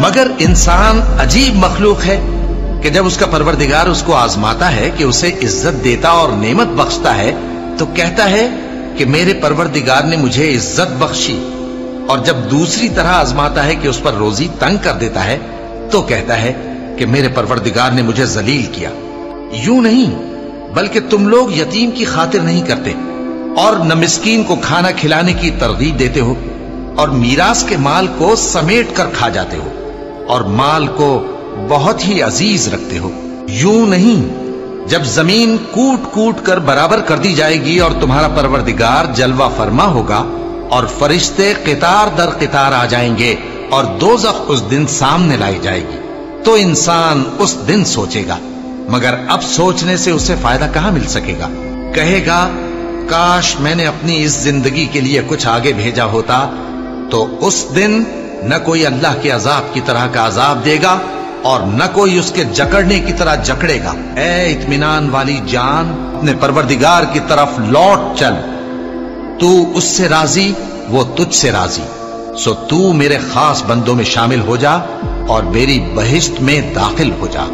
मगर इंसान अजीब मखलूक है कि जब उसका परवरदिगार उसको आजमाता है कि उसे इज्जत देता और नेमत बख्शता है तो कहता है कि मेरे परवरदिगार ने मुझे इज्जत बख्शी, और जब दूसरी तरह आजमाता है कि उस पर रोजी तंग कर देता है तो कहता है कि मेरे परवरदिगार ने मुझे जलील किया। यूं नहीं, बल्कि तुम लोग यतीम की खातिर नहीं करते और न मिस्कीन को खाना खिलाने की तरगीब देते हो, और मीरास के माल को समेट कर खा जाते हो और माल को बहुत ही अजीज रखते हो। यूं नहीं, जब जमीन कूट कूट कर बराबर कर दी जाएगी और तुम्हारा परवरदिगार जलवा फरमा होगा और फरिश्ते कितार दर कितार आ जाएंगे और दोज़ख उस दिन सामने लाई जाएगी, तो इंसान उस दिन सोचेगा, मगर अब सोचने से उसे फायदा कहां मिल सकेगा। कहेगा काश मैंने अपनी इस जिंदगी के लिए कुछ आगे भेजा होता, तो उस दिन न कोई अल्लाह के अजाब की तरह का अजाब देगा और न कोई उसके जकड़ने की तरह जकड़ेगा। ऐ इत्मीनान वाली जान, अपने परवरदिगार की तरफ लौट चल, तू उससे राजी, वो तुझसे राजी, सो तू मेरे खास बंदों में शामिल हो जा और मेरी बहिश्त में दाखिल हो जा।